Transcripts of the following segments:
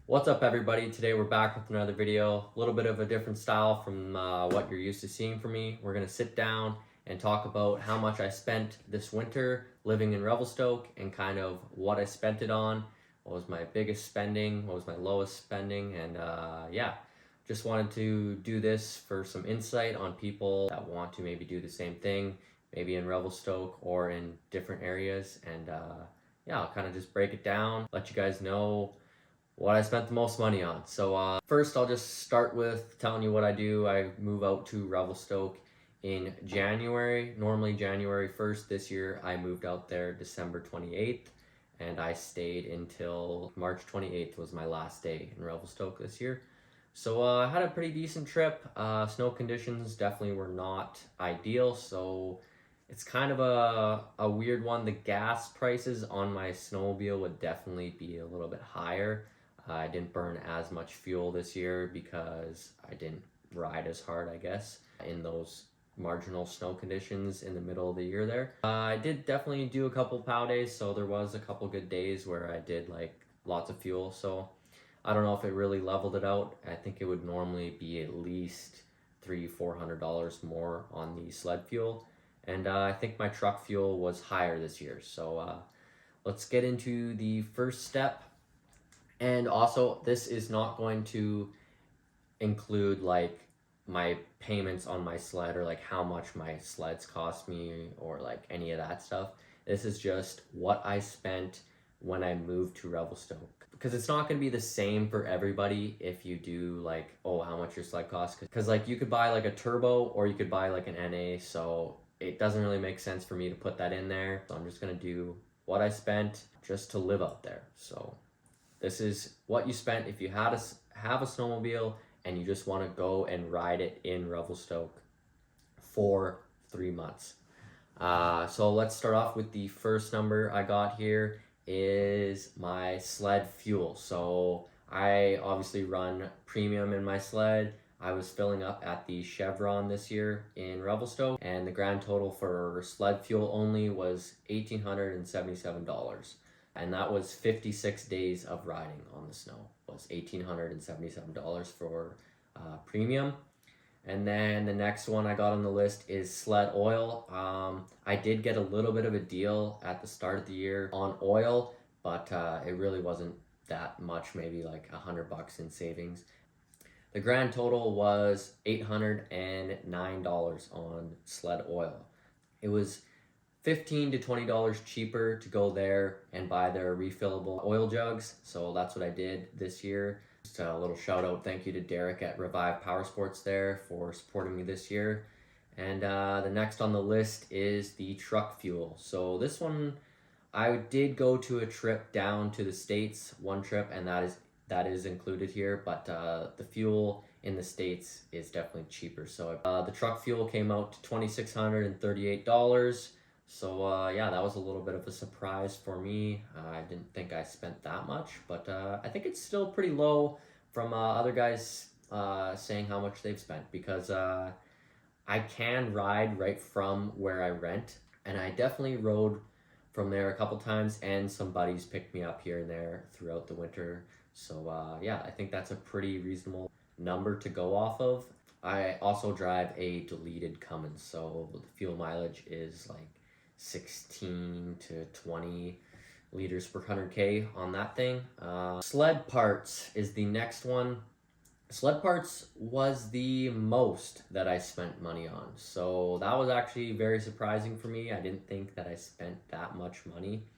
What's up, everybody? Today we're back with another video, a little bit of a different style from what you're used to seeing from me. We're going to sit down and talk about how much I spent this winter living in Revelstoke and kind of what I spent it on, what was my biggest spending, what was my lowest spending, and yeah, just wanted to do this for some insight on people that want to maybe do the same thing, maybe in Revelstoke or in different areas, and yeah, I'll kind of just break it down, let you guys know what I spent the most money on. So first I'll just start with telling you what I do. I move out to Revelstoke in January, normally January 1st. This year I moved out there December 28th and I stayed until March 28th was my last day in Revelstoke this year. So I had a pretty decent trip. Snow conditions definitely were not ideal, so it's kind of a weird one. The gas prices on my snowmobile would definitely be a little bit higher. I didn't burn as much fuel this year because I didn't ride as hard, I guess, in those marginal snow conditions in the middle of the year there. I did definitely do a couple POW days, so there was a couple good days where I did like lots of fuel. So I don't know if it really leveled it out. I think it would normally be at least $300-400 more on the sled fuel. And I think my truck fuel was higher this year. So let's get into the first step. And also, this is not going to include like my payments on my sled or like how much my sleds cost me or like any of that stuff. This is just what I spent when I moved to Revelstoke, because it's not going to be the same for everybody. If you do like, oh, how much your sled costs, because like you could buy like a turbo or you could buy like an NA, so it doesn't really make sense for me to put that in there. So I'm just going to do what I spent just to live out there. So this is what you spent if you have a snowmobile and you just want to go and ride it in Revelstoke for 3 months. So let's start off with the first number I got here is my sled fuel. So I obviously run premium in my sled. I was filling up at the Chevron this year in Revelstoke, and the grand total for sled fuel only was $1,877. And that was 56 days of riding on the snow. It was $1,877 for premium. And then the next one I got on the list is sled oil. I did get a little bit of a deal at the start of the year on oil, but it really wasn't that much, maybe like $100 in savings. The grand total was $809 on sled oil. It was $15 to $20 cheaper to go there and buy their refillable oil jugs. So that's what I did this year. Just a little shout out, thank you to Derek at Revive Power Sports there for supporting me this year. And the next on the list is the truck fuel. So this one, I did go to a trip down to the States, one trip, and that is included here, but the fuel in the States is definitely cheaper. So the truck fuel came out to $2,638. So yeah, that was a little bit of a surprise for me. I didn't think I spent that much, but I think it's still pretty low from other guys saying how much they've spent, because I can ride right from where I rent, and I definitely rode from there a couple times, and some buddies picked me up here and there throughout the winter. So yeah, I think that's a pretty reasonable number to go off of. I also drive a deleted Cummins, so the fuel mileage is like 16 to 20 liters per 100K on that thing. Sled parts is the next one. Sled parts was the most that I spent money on. So that was actually very surprising for me. I didn't think that I spent that much money,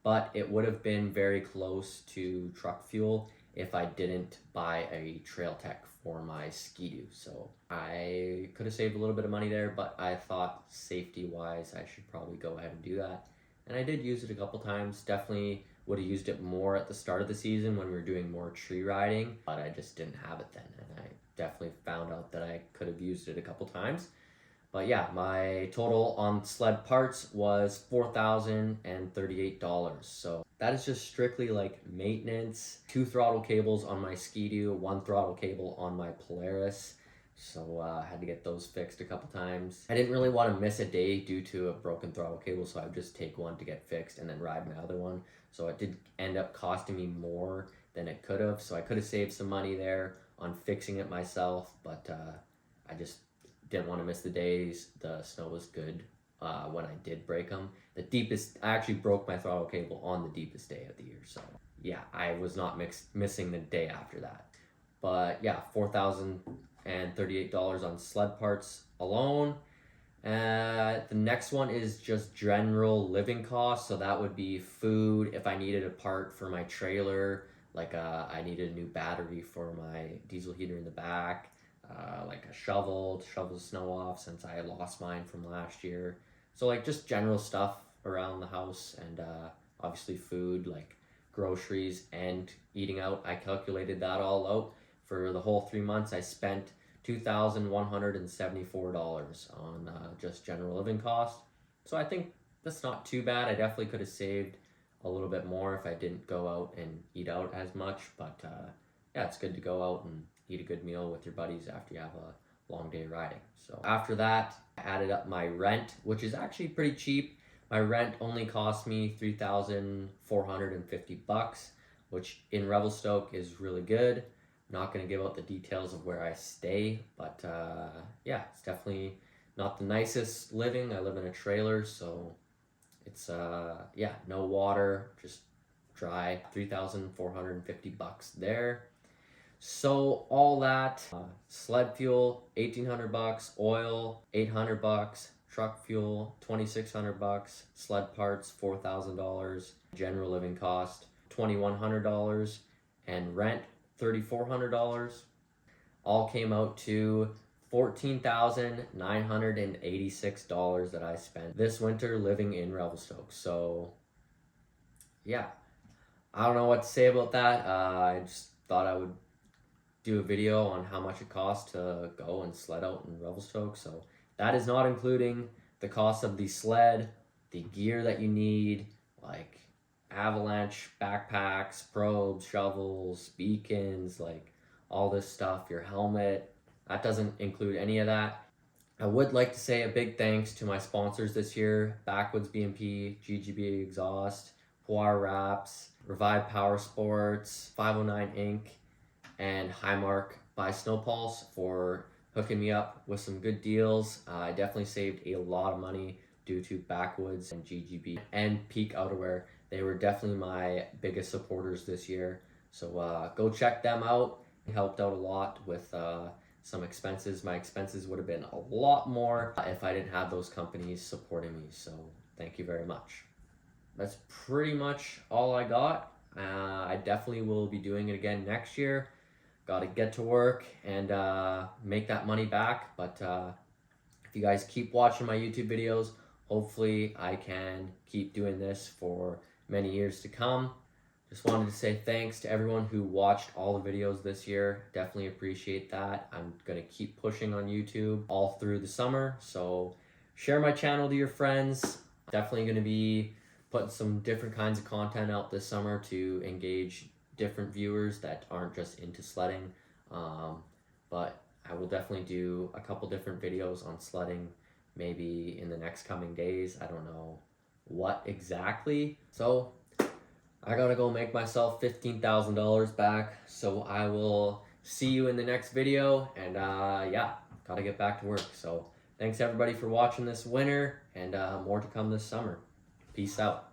but it would have been very close to truck fuel if I didn't buy a Trail Tech for my Ski-Doo. So I could have saved a little bit of money there, but I thought safety-wise I should probably go ahead and do that. And I did use it a couple times. Definitely would have used it more at the start of the season when we were doing more tree riding, but I just didn't have it then. And I definitely found out that I could have used it a couple times. But yeah, my total on sled parts was $4,038. So that is just strictly like maintenance, 2 throttle cables on my Ski-Doo, 1 throttle cable on my Polaris. So I had to get those fixed a couple times. I didn't really want to miss a day due to a broken throttle cable, so I would just take one to get fixed and then ride my other one. So it did end up costing me more than it could have. So I could have saved some money there on fixing it myself, but I just didn't want to miss the days. The snow was good when I did break them. The deepest, I actually broke my throttle cable on the deepest day of the year. So yeah, I was not missing the day after that. But yeah, $4,038 on sled parts alone. The next one is just general living costs. So that would be food. If I needed a part for my trailer, like I needed a new battery for my diesel heater in the back, like a shovel to shovel the snow off since I lost mine from last year. So like just general stuff around the house, and obviously food like groceries and eating out. I calculated that all out. For the whole 3 months, I spent $2,174 on just general living costs. So I think that's not too bad. I definitely could have saved a little bit more if I didn't go out and eat out as much. But yeah, it's good to go out and eat a good meal with your buddies after you have a long day riding. So after that, I added up my rent, which is actually pretty cheap. My rent only cost me $3,450, which in Revelstoke is really good. Not going to give out the details of where I stay, but yeah, it's definitely not the nicest living. I live in a trailer, so it's yeah, no water, just dry. $3,450 there. So all that, sled fuel $1,800, oil $800, truck fuel $2,600, sled parts $4,000, general living cost $2,100, and rent $3,400. All came out to $14,986 that I spent this winter living in Revelstoke. So yeah, I don't know what to say about that. I just thought I would do a video on how much it costs to go and sled out in Revelstoke. So that is not including the cost of the sled, the gear that you need, like avalanche backpacks, probes, shovels, beacons, like all this stuff, your helmet. That doesn't include any of that. I would like to say a big thanks to my sponsors this year: Backwoods BMP, GGB Exhaust, Poir Wraps, Revive Power Sports, 509 Inc., and Highmark by Snowpulse for hooking me up with some good deals. I definitely saved a lot of money due to Backwoods and GGB and Peak Outerwear. They were definitely my biggest supporters this year. So go check them out. It helped out a lot with some expenses. My expenses would have been a lot more if I didn't have those companies supporting me. So thank you very much. That's pretty much all I got. I definitely will be doing it again next year. Got to get to work and make that money back. But if you guys keep watching my YouTube videos, hopefully I can keep doing this for many years to come. Just wanted to say thanks to everyone who watched all the videos this year. Definitely appreciate that. I'm going to keep pushing on YouTube all through the summer. So share my channel to your friends. Definitely going to be putting some different kinds of content out this summer to engage different viewers that aren't just into sledding. But I will definitely do a couple different videos on sledding maybe in the next coming days. I don't know what exactly. So I gotta go make myself $15,000 back. So I will see you in the next video, and yeah, gotta get back to work. So thanks everybody for watching this winter, and more to come this summer. Peace out.